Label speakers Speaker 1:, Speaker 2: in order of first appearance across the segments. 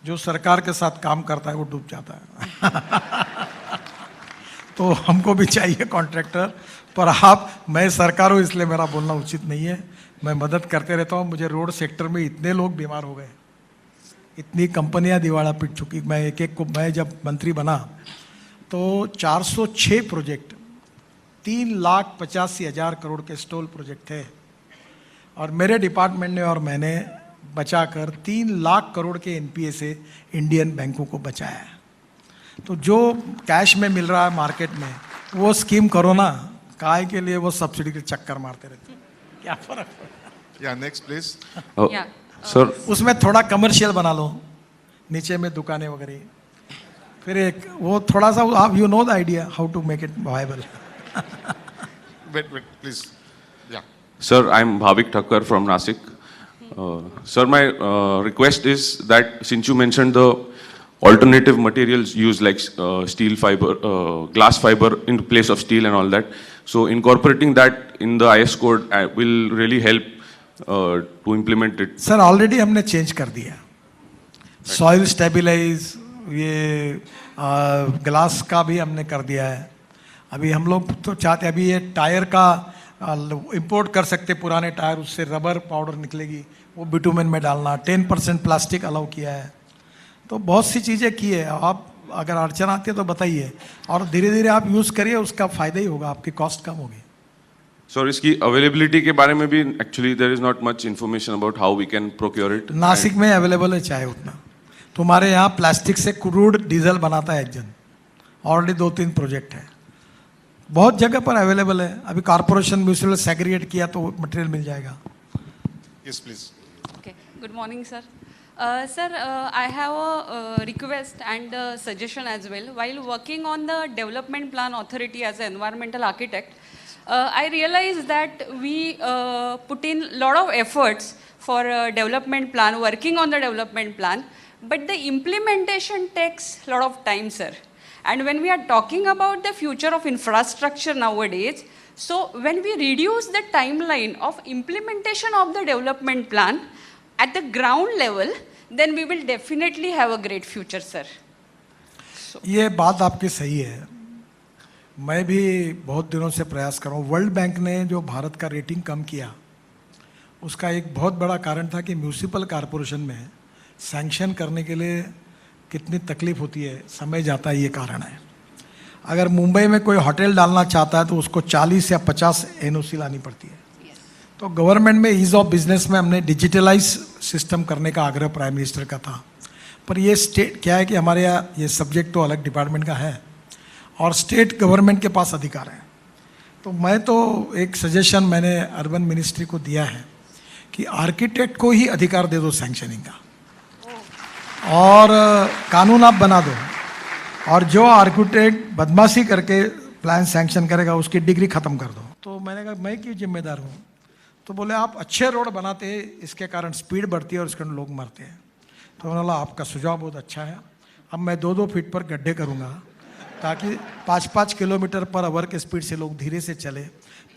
Speaker 1: जो सरकार के साथ काम करता है वो डूब जाता है। तो हमको भी चाहिए कॉन्ट्रैक्टर, पर मैं सरकार हूँ इसलिए मेरा बोलना उचित नहीं है। मैं मदद करते रहता हूँ। मुझे रोड सेक्टर में इतने लोग बीमार हो गए, इतनी कंपनियां दिवाला पिट चुकी। मैं जब मंत्री बना तो 406 प्रोजेक्ट 3,85,000 करोड़ के स्टॉल प्रोजेक्ट थे, और मेरे डिपार्टमेंट ने और मैंने बचाकर 3 लाख करोड़ के एनपीए से इंडियन बैंकों को बचाया है। तो जो कैश में मिल रहा है मार्केट में वो स्कीम करो ना, काय के लिए वो सब्सिडी के चक्कर मारते रहते हैं, क्या फर्क पड़ता है?
Speaker 2: Next please.
Speaker 3: सर
Speaker 1: उसमें थोड़ा कमर्शियल बना लो, नीचे में दुकानें वगैरह, फिर एक वो थोड़ा सा आप you know the idea how to make it viable.
Speaker 2: Wait, please. Yeah.
Speaker 3: Sir, I'm Bhavik Thakkar from Nasik. Sir, my request is that since you mentioned the alternative materials used like steel fiber, glass fiber in place of steel and all that, so incorporating that in the IS code will really help to implement it.
Speaker 1: Sir already हमने change कर दिया, soil stabilise, ये glass का भी हमने कर दिया है। अभी हम लोग तो चाहते हैं, अभी ये टायर का इंपोर्ट कर सकते, पुराने टायर, उससे रबर पाउडर निकलेगी, वो बिटुमेन में डालना, 10% प्लास्टिक अलाउ किया है। तो बहुत सी चीज़ें की है। आप अगर अड़चन आती है तो बताइए, और धीरे धीरे आप यूज़ करिए, उसका फ़ायदा ही होगा, आपकी कॉस्ट कम होगी।
Speaker 3: सर इसकी अवेलेबिलिटी के बारे में भी actually there is not much information about how we can procure it.
Speaker 1: Nashik में अवेलेबल है चाहे उतना। तुम्हारे यहाँ प्लास्टिक से क्रूड डीजल बनाता है एक जन, ऑलरेडी 2-3 प्रोजेक्ट है, बहुत जगह पर अवेलेबल है। अभी कॉर्पोरेशन म्यूनिसिपल सेग्रीगेट किया तो मटेरियल मिल जाएगा।
Speaker 2: Yes, please.
Speaker 4: Okay. Good morning, sir. Sir, I have a request and a suggestion as well. While working on the development plan authority as an environmental architect, I realized that we put in a lot of efforts for development plan, working on the development plan, but the implementation takes a lot of time, sir. And when we are talking about the future of infrastructure nowadays, so when we reduce the timeline of implementation of the development plan at the ground level, then we will definitely have a great future, sir.
Speaker 1: ये बात आपकी सही है। मैं भी बहुत दिनों से प्रयास कर रहा हूँ। वर्ल्ड बैंक ने जो भारत का रेटिंग कम किया, उसका एक बहुत बड़ा कारण था कि म्यूनिसिपल कॉरपोरेशन में सैंक्शन करने के लिए कितनी तकलीफ होती है, समय जाता है, ये कारण है। अगर मुंबई में कोई होटल डालना चाहता है तो उसको 40 या 50 एनओसी लानी पड़ती है। तो गवर्नमेंट में ईज ऑफ बिजनेस में हमने डिजिटलाइज सिस्टम करने का आग्रह प्राइम मिनिस्टर का था, पर ये स्टेट क्या है कि हमारे यहाँ ये सब्जेक्ट तो अलग डिपार्टमेंट का है और स्टेट गवर्नमेंट के पास अधिकार है। तो मैं तो एक सजेशन मैंने अर्बन मिनिस्ट्री को दिया है कि आर्किटेक्ट को ही अधिकार दे दो सैंक्शनिंग का, और कानून आप बना दो, और जो आर्किटेक्ट बदमाशी करके प्लान सैंक्शन करेगा उसकी डिग्री ख़त्म कर दो। तो मैंने कहा मैं क्यों जिम्मेदार हूँ? तो बोले आप अच्छे रोड बनाते हैं, इसके कारण स्पीड बढ़ती है और इसके कारण लोग मरते हैं। तो मैंने बोला आपका सुझाव बहुत अच्छा है, अब मैं 2-2 फीट पर गड्ढे करूँगा ताकि 5-5 किलोमीटर पर आवर के स्पीड से लोग धीरे से चले।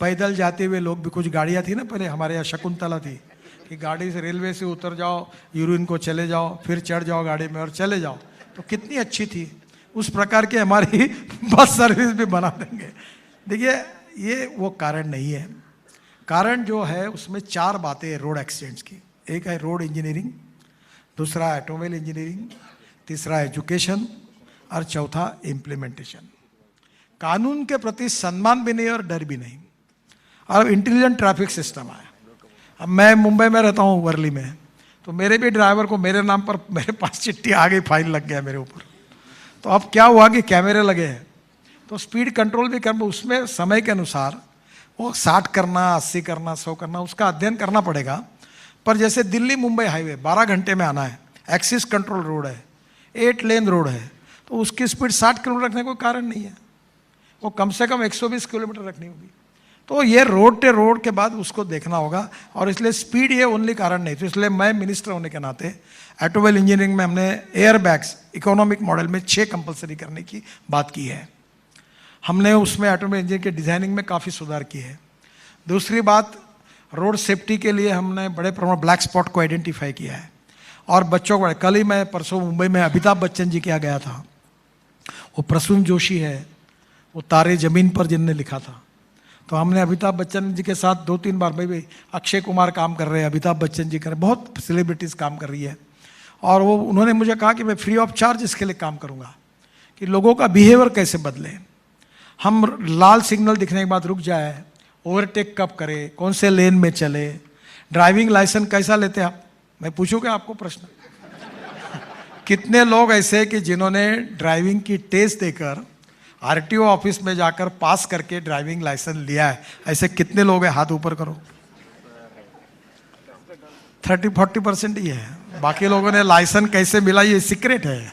Speaker 1: पैदल जाते हुए लोग भी, कुछ गाड़ियाँ थी ना पहले हमारे यहाँ, शकुंतला थी कि गाड़ी से रेलवे से उतर जाओ, यूरिन को चले जाओ, फिर चढ़ जाओ गाड़ी में और चले जाओ, तो कितनी अच्छी थी। उस प्रकार की हमारी बस सर्विस भी बना देंगे। देखिए ये वो कारण नहीं है। कारण जो है उसमें 4 बातें हैं रोड एक्सीडेंट्स की। एक है रोड इंजीनियरिंग, दूसरा ऑटोमोबाइल इंजीनियरिंग, तीसरा एजुकेशन, और चौथा इम्प्लीमेंटेशन। कानून के प्रति सम्मान भी नहीं और डर भी नहीं। और इंटेलिजेंट ट्रैफिक सिस्टम आया। अब मैं मुंबई में रहता हूँ, वर्ली में, तो मेरे भी ड्राइवर को मेरे नाम पर मेरे पास चिट्ठी आ गई, फाइन लग गया मेरे ऊपर। तो अब क्या हुआ कि कैमरे लगे हैं, तो स्पीड कंट्रोल भी करना, उसमें समय के अनुसार वो 60 करना, 80 करना, 100 करना, उसका अध्ययन करना पड़ेगा। पर जैसे दिल्ली मुंबई हाईवे 12 घंटे में आना है, एक्सिस कंट्रोल रोड है, 8 लेन रोड है, तो उसकी स्पीड 60 किलोमीटर रखने का कोई कारण नहीं है, वो कम से कम 120 किलोमीटर रखनी होगी। तो ये रोड के बाद उसको देखना होगा, और इसलिए स्पीड ये ओनली कारण नहीं। तो इसलिए मैं मिनिस्टर होने के नाते ऑटोमोबाइल इंजीनियरिंग में हमने एयर बैग्स इकोनॉमिक मॉडल में 6 कंपलसरी करने की बात की है। हमने उसमें ऑटोमोबाइल इंजीनियरिंग के डिज़ाइनिंग में काफ़ी सुधार किए है। दूसरी बात, रोड सेफ्टी के लिए हमने बड़े प्रमाण ब्लैक स्पॉट को आइडेंटिफाई किया है, और बच्चों को, कल ही मैं परसों मुंबई में अमिताभ बच्चन जी के यहाँ गया था। वो प्रसून जोशी है, वो तारे ज़मीन पर जिनने लिखा था। तो हमने अमिताभ बच्चन जी के साथ 2-3 बार, भाई अक्षय कुमार काम कर रहे हैं, अमिताभ बच्चन जी कर रहे हैं, बहुत सेलिब्रिटीज़ काम कर रही है। और वो उन्होंने मुझे कहा कि मैं फ्री ऑफ चार्ज इसके लिए काम करूँगा कि लोगों का बिहेवियर कैसे बदले। हम लाल सिग्नल दिखने के बाद रुक जाए, ओवरटेक कब करे, कौन से लेन में चले, ड्राइविंग लाइसेंस कैसा लेते हैं आप? मैं पूछूँ क्या आपको प्रश्न? कितने लोग ऐसे हैं कि जिन्होंने ड्राइविंग की टेस्ट देकर आरटीओ ऑफिस में जाकर पास करके ड्राइविंग लाइसेंस लिया है? ऐसे कितने लोग हैं? हाथ ऊपर करो। 30-40% ही है। बाकी लोगों ने लाइसेंस कैसे मिला ये सीक्रेट है।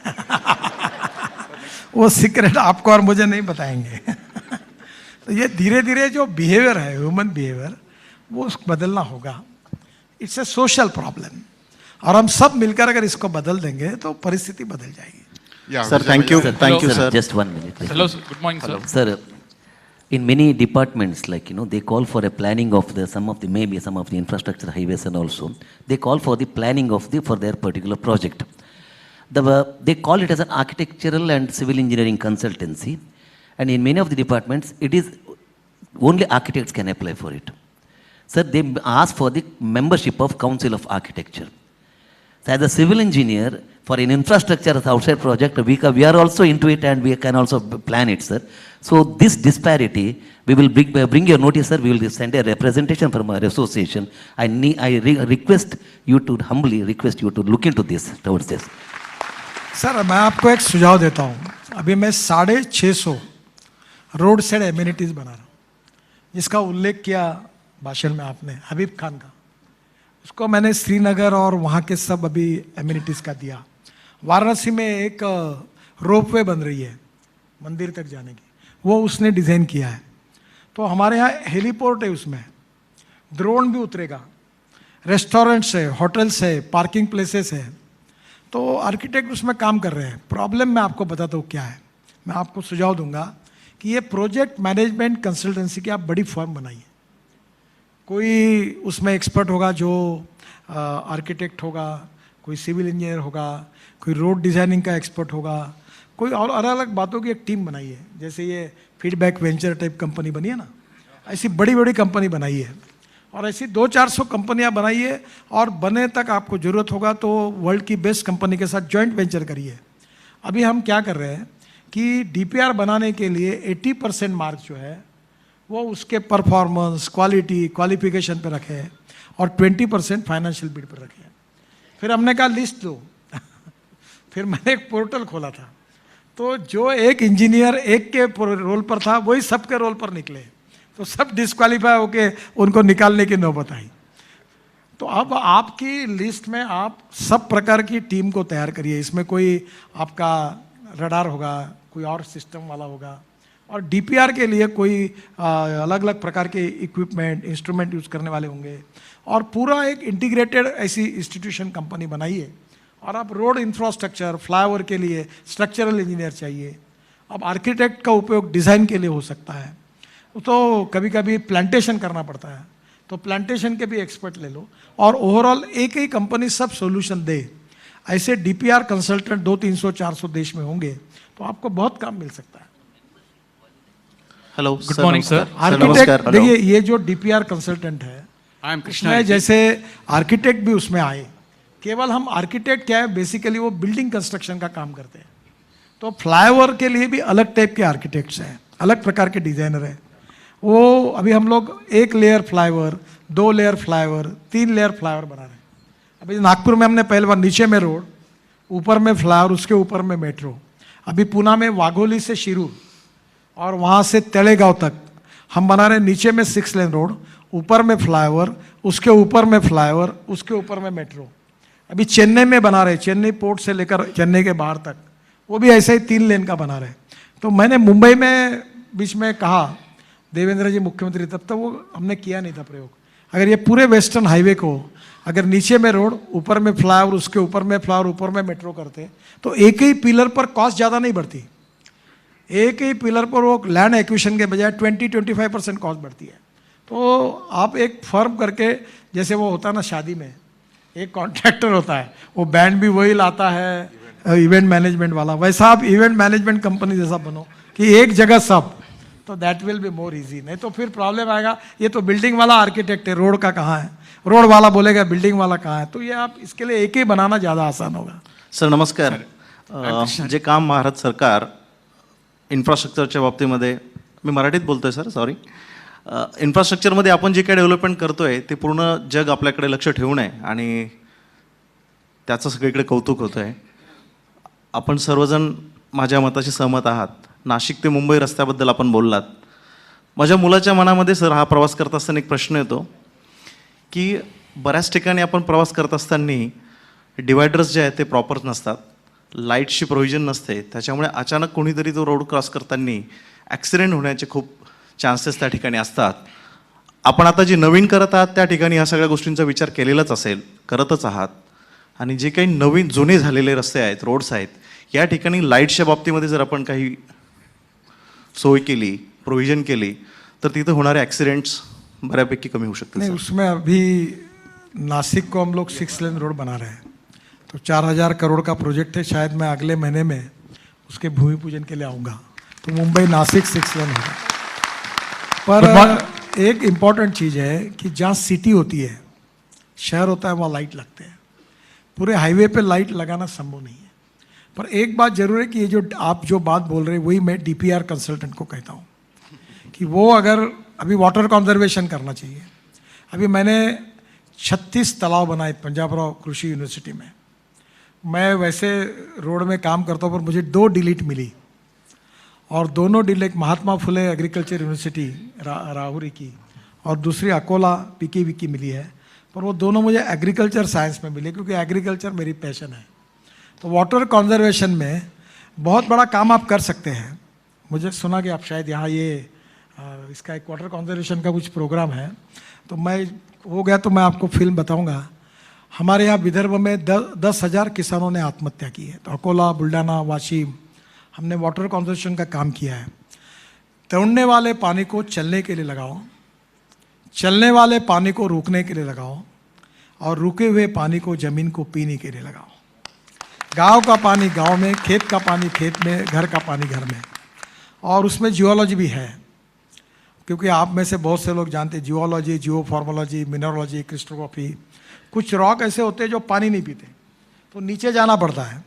Speaker 1: वो सीक्रेट आपको और मुझे नहीं बताएंगे। तो ये धीरे धीरे जो बिहेवियर है, ह्यूमन बिहेवियर, वो बदलना होगा। इट्स ए सोशल प्रॉब्लम, और हम सब मिलकर अगर इसको बदल देंगे तो परिस्थिति बदल जाएगी।
Speaker 2: Yeah,
Speaker 5: Sir,
Speaker 2: Vijay
Speaker 5: thank you.
Speaker 2: Bhaiya.
Speaker 5: Thank you,
Speaker 6: Hello,
Speaker 5: sir.
Speaker 6: Just 1 minute. please.
Speaker 7: Hello, sir. Good morning, sir.
Speaker 6: Sir, in many departments, like, they call for a planning of maybe some of the infrastructure highways, and also they call for the planning of for their particular project. They call it as an architectural and civil engineering consultancy, and in many of the departments, it is only architects can apply for it. Sir, they ask for the membership of Council of Architecture. So as a civil engineer, for an infrastructure outside project, we are also into it, and we can also plan it, sir. So this disparity, we will bring your notice, sir. We will send a representation from our association. Request you to, humbly request you to look into this, towards this.
Speaker 1: Sir, मैं आपको एक सुझाव देता हूँ। अभी मैं 650 road side amenities बना रहा हूँ, जिसका उल्लेख किया भाषण में आपने, हबीब खान का। उसको मैंने श्रीनगर और वहाँ के सब अभी एम्यूनिटीज़ का दिया। वाराणसी में एक रोपवे बन रही है मंदिर तक जाने की, वो उसने डिज़ाइन किया है। तो हमारे यहाँ हेलीपोर्ट है, उसमें ड्रोन भी उतरेगा, रेस्टोरेंट्स है, होटल्स है, पार्किंग प्लेसेस है। तो आर्किटेक्ट उसमें काम कर रहे हैं। प्रॉब्लम मैं आपको बताता हूँ क्या है। मैं आपको सुझाव दूंगा कि ये प्रोजेक्ट मैनेजमेंट कंसल्टेंसी की आप बड़ी फर्म बनाइए। कोई उसमें एक्सपर्ट होगा जो आर्किटेक्ट होगा, कोई सिविल इंजीनियर होगा, कोई रोड डिज़ाइनिंग का एक्सपर्ट होगा, कोई और अलग अलग बातों की एक टीम बनाइए। जैसे ये फीडबैक वेंचर टाइप कंपनी बनी है ना, ऐसी बड़ी बड़ी कंपनी बनाइए, और ऐसी 200-400 कंपनियां बनाइए, और बने तक आपको ज़रूरत होगा तो वर्ल्ड की बेस्ट कंपनी के साथ जॉइंट वेंचर करिए। अभी हम क्या कर रहे हैं कि डीपीआर बनाने के लिए 80% मार्क जो है वो उसके परफॉर्मेंस, क्वालिटी, क्वालिफिकेशन पे रखे हैं, और 20% फाइनेंशियल बिड पर रखे हैं। फिर हमने कहा लिस्ट दो। फिर मैंने एक पोर्टल खोला था, तो जो एक इंजीनियर एक के रोल पर था वही सबके रोल पर निकले, तो सब डिस्क्वालीफाई होके उनको निकालने की नौबत आई। तो अब आपकी लिस्ट में आप सब प्रकार की टीम को तैयार करिए। इसमें कोई आपका रडार होगा, कोई और सिस्टम वाला होगा, और डीपीआर के लिए कोई अलग अलग प्रकार के इक्विपमेंट, इंस्ट्रूमेंट यूज़ करने वाले होंगे, और पूरा एक इंटीग्रेटेड ऐसी इंस्टीट्यूशन कंपनी बनाइए। और आप रोड इंफ्रास्ट्रक्चर, फ्लाईओवर के लिए स्ट्रक्चरल इंजीनियर चाहिए। अब आर्किटेक्ट का उपयोग डिज़ाइन के लिए हो सकता है, तो कभी कभी प्लांटेशन करना पड़ता है, तो प्लांटेशन के भी एक्सपर्ट ले लो, और ओवरऑल एक ही कंपनी सब सोल्यूशन दे। ऐसे डीपीआर कंसल्टेंट 200-300-400 देश में होंगे, तो आपको बहुत काम मिल सकता है।
Speaker 5: Hello,
Speaker 7: Good morning, sir.
Speaker 1: Architect देखिए, ये जो डीपीआर कंसल्टेंट है,
Speaker 7: I am Krishna.
Speaker 1: उसमें जैसे आर्किटेक्ट भी उसमें आए। केवल हम आर्किटेक्ट क्या है, बेसिकली वो बिल्डिंग कंस्ट्रक्शन का काम करते हैं। तो फ्लाईओवर के लिए भी अलग टाइप के आर्किटेक्ट्स हैं, अलग प्रकार के डिजाइनर हैं। वो अभी हम लोग 1 layer flyover, 2 layer flyover, 3 layer flyover बना रहे हैं। अभी नागपुर में हमने पहले बार नीचे में रोड, ऊपर में फ्लाईओवर, उसके ऊपर में मेट्रो। अभी पुणे में वाघोली से शिरूर और वहाँ से तलेगांव तक हम बना रहे हैं। नीचे में 6 लेन रोड, ऊपर में फ्लाईओवर, उसके ऊपर में फ्लाईओवर, उसके ऊपर में मेट्रो। अभी चेन्नई में बना रहे, चेन्नई पोर्ट से लेकर चेन्नई के बाहर तक, वो भी ऐसे ही 3 लेन का बना रहे। तो मैंने मुंबई में बीच में कहा, देवेंद्र जी मुख्यमंत्री तब तक वो हमने किया नहीं था प्रयोग। अगर ये पूरे वेस्टर्न हाईवे को अगर नीचे में रोड, ऊपर में फ्लाईओवर, उसके ऊपर में फ्लाईओवर, ऊपर में मेट्रो करते, तो एक ही पिलर पर कॉस्ट ज़्यादा नहीं बढ़ती। एक ही पिलर पर वो लैंड एक्विजिशन के बजाय 20-25% कॉस्ट बढ़ती है। तो आप एक फर्म करके, जैसे वो होता ना शादी में, एक कॉन्ट्रैक्टर होता है, वो बैंड भी वही लाता है, इवेंट मैनेजमेंट वाला। वैसा आप इवेंट मैनेजमेंट कंपनी जैसा बनो कि एक जगह सब, तो that will be more easy. नहीं तो फिर प्रॉब्लम आएगा, ये तो बिल्डिंग वाला आर्किटेक्ट है, रोड का कहाँ है, रोड वाला बोलेगा बिल्डिंग वाला कहाँ है। तो ये आप इसके लिए एक ही बनाना ज़्यादा आसान होगा।
Speaker 5: सर नमस्कार. जे काम भारत सरकार इन्फ्रास्ट्रक्चरच्या बाबतीमध्ये, मी मराठीत बोलतोय सर, सॉरी, इन्फ्रास्ट्रक्चरमध्ये आपण जे काही डेव्हलपमेंट करतोय ते पूर्ण जग आपल्याकडे लक्ष ठेवून आहे आणि त्याचं सगळीकडे कौतुक होतं आहे. आपण सर्वजण माझ्या मताशी सहमत आहात. नाशिक ते मुंबई रस्त्याबद्दल आपण बोललात. माझ्या मुलाच्या मनामध्ये सर हा प्रवास करत असताना एक प्रश्न येतो की बऱ्याच ठिकाणी आपण प्रवास करत असताना डिवायडर्स जे आहेत ते प्रॉपर नसतात, लाईटची प्रोव्हिजन नसते, त्याच्यामुळे अचानक कोणीतरी तो रोड क्रॉस करताना ॲक्सिडेंट होण्याचे खूप चान्सेस त्या ठिकाणी असतात. आपण आता जे नवीन करत आहात त्या ठिकाणी ह्या सगळ्या गोष्टींचा विचार केलेलाच असेल, करतच आहात. आणि जे काही नवीन जुने झालेले रस्ते आहेत, रोड्स आहेत, या ठिकाणी लाईटच्या बाबतीमध्ये जर आपण काही सोय केली, प्रोव्हिजन केली, तर तिथे होणारे ॲक्सिडेंट्स बऱ्यापैकी कमी होऊ शकतील.
Speaker 1: नहीं, उसमें अभी नासिक को हम लोग 6 लेन रोड बना रहे हैं, तो 4000 करोड़ का प्रोजेक्ट है. शायद मैं अगले महीने में उसके भूमि पूजन के लिए आऊँगा, तो मुंबई नासिक 6 लेन होगा. पर एक इम्पॉर्टेंट चीज़ है कि जहाँ सिटी होती है, शहर होता है, वहाँ लाइट लगते हैं. पूरे हाईवे पे लाइट लगाना संभव नहीं है. पर एक बात जरूर है कि ये जो आप जो बात बोल रहे हैं, वही मैं डीपीआर कंसल्टेंट को कहता हूँ कि वो अगर अभी वाटर कंजर्वेशन करना चाहिए. अभी मैंने 36 तालाब बनाए पंजाबराव कृषि यूनिवर्सिटी में. मैं वैसे रोड में काम करता हूँ, पर मुझे 2 डिलीट मिली, और दोनों delete Mahatma Phule agriculture university Rahuri की, और दूसरी अकोला पीकी की मिली है. पर वो दोनों मुझे एग्रीकल्चर साइंस में मिले, क्योंकि एग्रीकल्चर मेरी पैशन है. तो वाटर कंजर्वेशन में बहुत बड़ा काम आप कर सकते हैं. मुझे सुना कि आप शायद यहाँ ये इसका एक वाटर कंजर्वेशन का कुछ प्रोग्राम है, तो मैं हो गया तो मैं आपको फिल्म बताऊंगा. हमारे यहाँ विदर्भ में 10,000 किसानों ने आत्महत्या की है. तो अकोला, बुल्ढाना, वाशिम, हमने वाटर कंजर्वेशन का काम किया है. दौड़ने वाले पानी को चलने के लिए लगाओ, चलने वाले पानी को रुकने के लिए लगाओ, और रुके हुए पानी को ज़मीन को पीने के लिए लगाओ. गांव का पानी गांव में, खेत का पानी खेत में, घर का पानी घर में. और उसमें जियोलॉजी भी है, क्योंकि आप में से बहुत से लोग जानते हैं जियोलॉजी, जियोफॉर्मोलॉजी, मिनरोलॉजी, क्रिस्टोग्राफी. कुछ रॉक ऐसे होते हैं जो पानी नहीं पीते, तो नीचे जाना पड़ता है.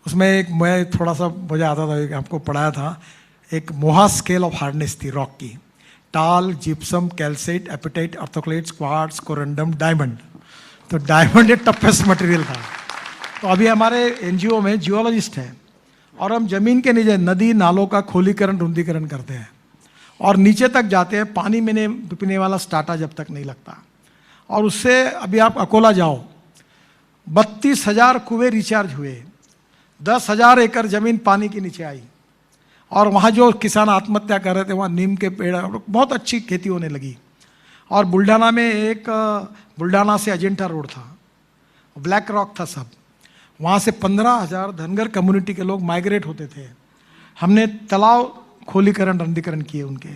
Speaker 1: उसमें एक मैं थोड़ा सा मुझे आता था, एक आपको पढ़ाया था, एक मोहा स्केल ऑफ हार्डनेस थी रॉक की. Talc, gypsum, calcite, apatite, orthoclase, quartz, corundum, diamond. तो डायमंड एक टफेस्ट मटेरियल था. तो अभी हमारे एनजीओ में जियोलॉजिस्ट हैं, और हम ज़मीन के नीचे नदी नालों का खोलीकरण, रुंदीकरण करते हैं, और नीचे तक जाते हैं. पानी में पीने वाला स्टार्टा जब तक नहीं लगता. और उससे अभी आप अकोला जाओ, 32,000 कुएं रिचार्ज हुए, 10,000 एकड़ ज़मीन पानी के नीचे आई. और वहाँ जो किसान आत्महत्या कर रहे थे, वहाँ नीम के पेड़, बहुत अच्छी खेती होने लगी. और बुल्ढाना में एक बुल्ढाना से अजेंठा रोड था, ब्लैक रॉक था सब. वहाँ से 15,000 धनगर कम्युनिटी के लोग माइग्रेट होते थे. हमने तालाब खोलीकरण, रंदीकरण किए, उनके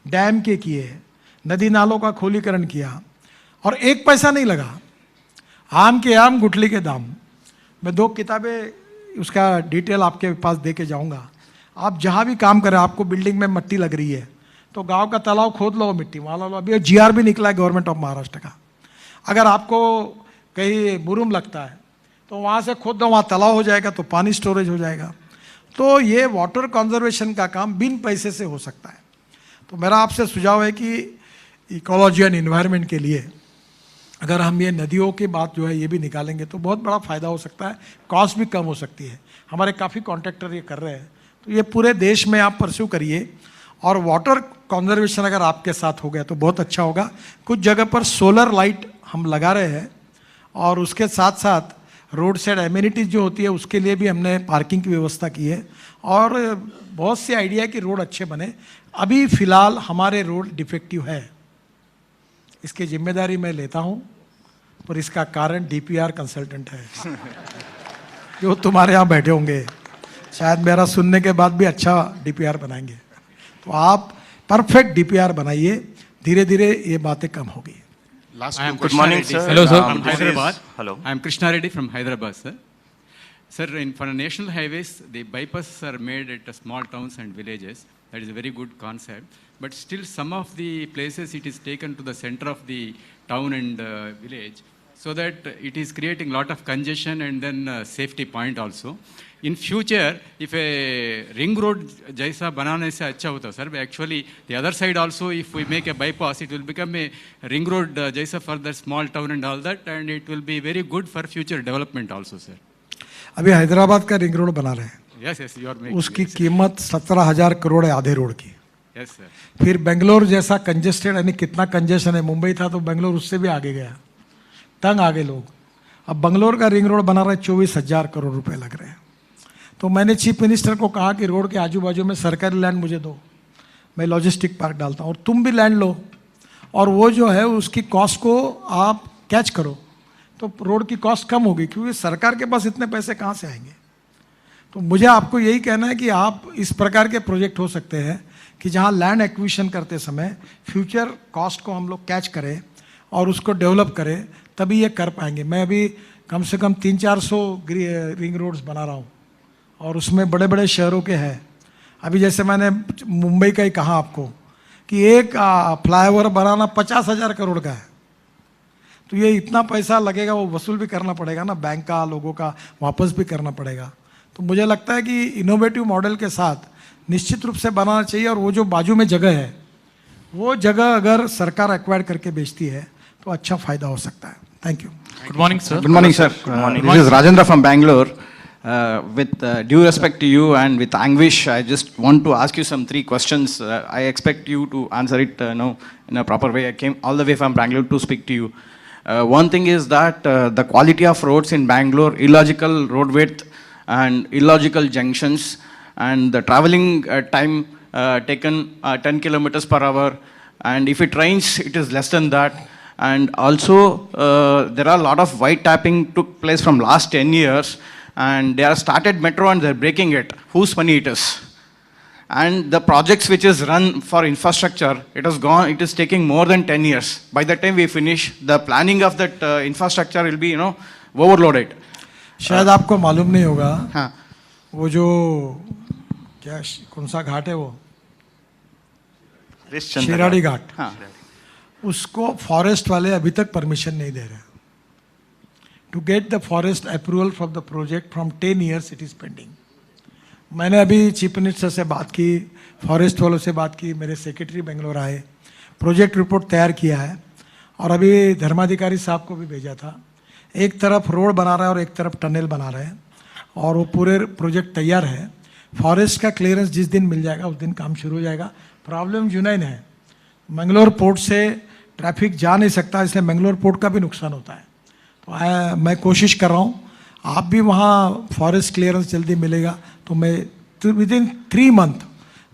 Speaker 1: डैम के किए, नदी नालों का खोलीकरण किया, और एक पैसा नहीं लगा. आम के आम, गुठली के दाम. मैं 2 किताबें उसका डिटेल आपके पास दे के जाऊँगा. आप जहाँ भी काम करें, आपको बिल्डिंग में मट्टी लग रही है, तो गांव का तालाब खोद लो, मिट्टी वहाँ लो. अभी GR भी निकला है गवर्नमेंट ऑफ महाराष्ट्र का. अगर आपको कहीं मुरुम लगता है, तो वहाँ से खोद दो, वहाँ तालाब हो जाएगा, तो पानी स्टोरेज हो जाएगा. तो ये वाटर कंजर्वेशन का काम बिन पैसे से हो सकता है. तो मेरा आपसे सुझाव है कि इकोलॉजी एंड इन्वायरमेंट के लिए अगर हम ये नदियों की बात जो है ये भी निकालेंगे, तो बहुत बड़ा फ़ायदा हो सकता है. कॉस्ट भी कम हो सकती है. हमारे काफ़ी कॉन्ट्रैक्टर ये कर रहे हैं. तो ये पूरे देश में आप परस्यू करिए. और वाटर कंजर्वेशन अगर आपके साथ हो गया तो बहुत अच्छा होगा. कुछ जगह पर सोलर लाइट हम लगा रहे हैं, और उसके साथ साथ रोड साइड एम्यूनिटीज़ जो होती है उसके लिए भी हमने पार्किंग की व्यवस्था की है. और बहुत से आइडिया कि रोड अच्छे बने. अभी फ़िलहाल हमारे रोड डिफेक्टिव है, इसकी जिम्मेदारी मैं लेता हूँ, पर इसका कारण डीपीआर कंसल्टेंट है जो तुम्हारे यहाँ बैठे होंगे. शायद मेरा सुनने के बाद भी अच्छा डीपीआर बनाएंगे. तो आप परफेक्ट डीपीआर बनाइए, धीरे धीरे ये बातें कम होगी.
Speaker 2: Last
Speaker 7: I am
Speaker 2: two
Speaker 7: Krishna
Speaker 5: morning,
Speaker 7: Reddy,
Speaker 5: sir.
Speaker 7: Hello, sir. From
Speaker 5: This is-
Speaker 7: Hyderabad.
Speaker 5: hello.
Speaker 7: I am Krishna Reddy from Hyderabad, sir. Sir, for national highways, the bypasses are made at small towns and villages. That is a very good concept. But still, some of the places it is taken to the center of the town and village, so that it is creating a lot of congestion and then safety point also. In future, if a ring road jaisa banane se acha hota, sir, actually the other side also, if we make a bypass, it will become a ring road jaisa for the small town and all that, and it will be very good for future development also, sir.
Speaker 1: अभी हैदराबाद का ring road बना रहे हैं,
Speaker 7: Yes, yes, you are making.
Speaker 1: उसकी कीमत 17,000 करोड़ है आधे road की.
Speaker 7: Yes, sir.
Speaker 1: फिर बेंगलोर जैसा कंजेस्टेड, यानी कितना कंजेशन है, मुंबई था तो बेंगलोर उससे भी आगे गया, तंग आगे लोग. अब बेंगलोर का रिंग रोड बना रहा है, 24,000 करोड़ रुपए लग रहे हैं. तो मैंने चीफ मिनिस्टर को कहा कि रोड के आजू बाजू में सरकारी लैंड मुझे दो, मैं लॉजिस्टिक पार्क डालता हूँ और तुम भी लैंड लो, और वो जो है उसकी कॉस्ट को आप कैच करो, तो रोड की कॉस्ट कम होगी, क्योंकि सरकार के पास इतने पैसे कहाँ से आएंगे. तो मुझे आपको यही कहना है कि आप इस प्रकार के प्रोजेक्ट हो सकते हैं कि जहाँ लैंड एक्विजिशन करते समय फ्यूचर कॉस्ट को हम लोग कैच करें और उसको डेवलप करें, तभी ये कर पाएंगे. मैं अभी कम से कम 300-400 रिंग रोड्स बना रहा हूँ और उसमें बड़े बड़े शहरों के हैं. अभी जैसे मैंने मुंबई का ही कहा आपको कि एक फ्लाईओवर बनाना 50,000 करोड़ का है. तो ये इतना पैसा लगेगा, वो वसूल भी करना पड़ेगा ना, बैंक का, लोगों का वापस भी करना पड़ेगा. तो मुझे लगता है कि इनोवेटिव मॉडल के साथ निश्चित रूप से बनाना चाहिए. और वो जो बाजू में जगह है, वो जगह अगर सरकार एक्वायर करके बेचती है तो अच्छा फायदा हो सकता है. Thank you.
Speaker 8: Good morning, sir.
Speaker 9: Good morning, sir. This is Rajendra from Bangalore. With due respect to you and with anguish, I just want to ask you some 3 questions. I expect you to answer it in a proper way. I came all the way from Bangalore to speak to you. One thing is that the quality of roads in Bangalore, illogical road width and illogical junctions, and the traveling time taken 10 kilometers per hour, and if it rains, it is less than that. And also, there are a lot of white tapping took place from last 10 years, and they have started metro and they're breaking it. Whose money it is? And the projects which is run for infrastructure, it is taking more than 10 years. By the time we finish, the planning of that infrastructure will be, overloaded.
Speaker 1: शायद आपको मालूम नहीं होगा,
Speaker 9: हाँ.
Speaker 1: वो जो कौन सा घाट है, वो शिराड़ी घाट,
Speaker 9: हाँ.
Speaker 1: उसको फॉरेस्ट वाले अभी तक परमिशन नहीं दे रहे. To get the forest approval from the project from 10 years it is pending. मैंने अभी चीफ मिनिस्टर से बात की, फॉरेस्ट वालों से बात की, मेरे सेक्रेटरी बेंगलोर आए, प्रोजेक्ट रिपोर्ट तैयार किया है और अभी धर्माधिकारी साहब को भी भेजा था. एक तरफ रोड बना रहा है और एक तरफ टनल बना रहे हैं और वो पूरे प्रोजेक्ट तैयार है. फॉरेस्ट का क्लियरेंस जिस दिन मिल जाएगा उस दिन काम शुरू हो जाएगा. प्रॉब्लम यूनाइन है, मंगलोर पोर्ट से ट्रैफिक जा नहीं सकता, इसलिए मंगलोर पोर्ट का भी नुकसान होता है. तो मैं कोशिश कर रहा हूँ, आप भी वहाँ फॉरेस्ट क्लियरेंस जल्दी मिलेगा तो मैं विदिन 3 months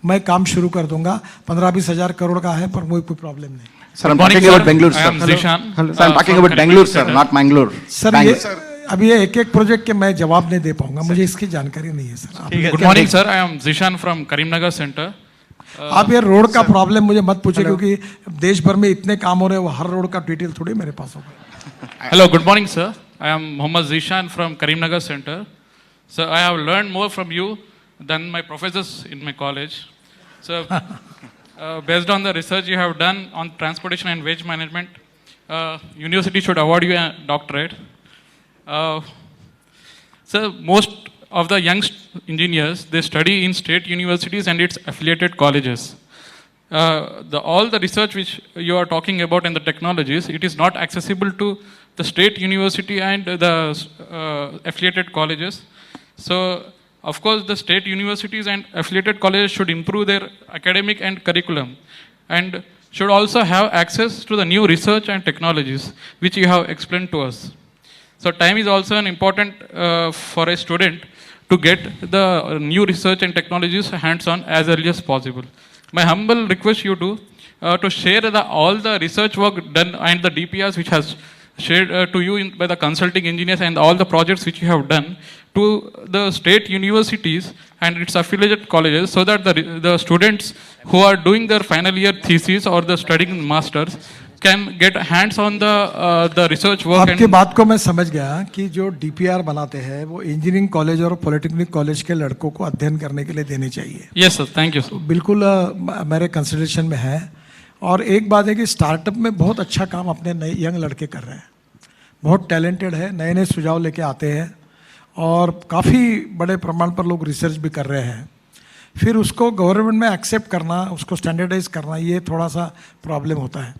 Speaker 1: मैं काम शुरू कर दूंगा. 15-20 हज़ार करोड़ का है, पर कोई प्रॉब्लम नहीं.
Speaker 9: Sir, I'm
Speaker 8: Good morning,
Speaker 9: talking about
Speaker 8: sir.
Speaker 9: Bangalore,
Speaker 8: I
Speaker 9: sir.
Speaker 8: am Zishan.
Speaker 9: Sir, I'm talking
Speaker 8: from
Speaker 9: about Bangalore,
Speaker 8: Karimnagar
Speaker 9: sir,
Speaker 8: Center.
Speaker 9: not Mangalore.
Speaker 1: Sir ये अभी ये एक प्रोजेक्ट के मैं जवाब नहीं दे पाऊंगा, मुझे इसकी जानकारी नहीं है सर. आप
Speaker 8: Good morning, sir. I am Zishan from Karimnagar Center.
Speaker 1: आप ये रोड का प्रॉब्लम मुझे मत पूछिए, क्योंकि देश भर में इतने काम हो रहे हैं, वो हर रोड का डिटेल थोड़ी मेरे पास होगा.
Speaker 8: Hello, good morning, sir. I am Mohammad Zishan from Karimnagar Center. Sir, I have learned more from you than my professors in my college. So, based on the research you have done on transportation and wage management, university should award you a doctorate. So, most of the young engineers, they study in state universities and its affiliated colleges. All the research which you are talking about and the technologies, it is not accessible to the state university and the affiliated colleges. So, of course, the state universities and affiliated colleges should improve their academic and curriculum and should also have access to the new research and technologies which you have explained to us. So, time is also an important for a student to get the new research and technologies hands-on as early as possible. My humble request you to share all the research work done and the DPRs which has shared to you by the consulting engineers and all the projects which you have done to the state universities and its affiliated colleges, so that the students who are doing their final year thesis or the studying masters, can get hands on the research work.
Speaker 1: आपकी बात को मैं समझ गया कि जो DPR बनाते हैं वो इंजीनियरिंग कॉलेज और पॉलिटेक्निक कॉलेज के लड़कों को अध्ययन करने के लिए देने चाहिए।
Speaker 8: Yes sir, thank you sir.
Speaker 1: बिल्कुल मेरे कंसिडरेशन में है। और एक बात है कि स्टार्टअप में बहुत अच्छा काम अपने नए यंग लड़के कर रहे हैं, बहुत टैलेंटेड है, नए नए सुझाव लेके आते हैं और काफ़ी बड़े प्रमाण पर लोग रिसर्च भी कर रहे हैं। फिर उसको गवर्नमेंट में एक्सेप्ट करना, उसको स्टैंडर्डाइज करना, ये थोड़ा सा प्रॉब्लम होता है,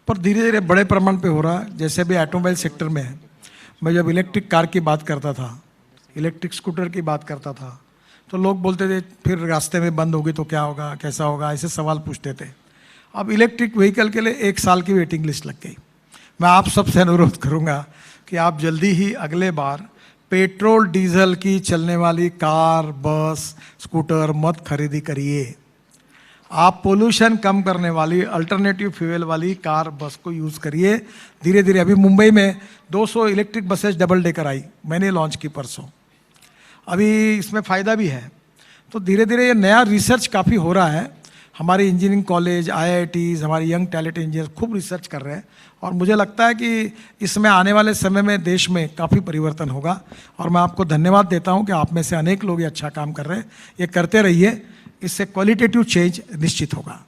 Speaker 1: पर धीरे धीरे बड़े प्रमाण पे हो रहा है। जैसे भी ऑटोमोबाइल सेक्टर में है, मैं जब इलेक्ट्रिक कार की बात करता था, इलेक्ट्रिक स्कूटर की बात करता था, तो लोग बोलते थे फिर रास्ते में बंद होगी तो क्या होगा, कैसा होगा, ऐसे सवाल पूछते थे। अब इलेक्ट्रिक व्हीकल के लिए 1 साल की वेटिंग लिस्ट लग गई। मैं आप सबसे अनुरोध करूंगा कि आप जल्दी ही अगले बार पेट्रोल डीजल की चलने वाली कार, बस, स्कूटर मत खरीदी करिए। आप पोल्यूशन कम करने वाली अल्टरनेटिव फ्यूल वाली कार, बस को यूज़ करिए धीरे धीरे। अभी मुंबई में 200 इलेक्ट्रिक बसेस डबल डेकर आई, मैंने लॉन्च की परसों। अभी इसमें फ़ायदा भी है, तो धीरे धीरे ये नया रिसर्च काफ़ी हो रहा है। हमारे इंजीनियरिंग कॉलेज, IITs, हमारे यंग टैलेंट इंजीनियर खूब रिसर्च कर रहे हैं और मुझे लगता है कि इसमें आने वाले समय में देश में काफ़ी परिवर्तन होगा। और मैं आपको धन्यवाद देता हूं कि आप में से अनेक लोग ये अच्छा काम कर रहे हैं। ये करते रहिए, इससे क्वालिटेटिव चेंज निश्चित होगा।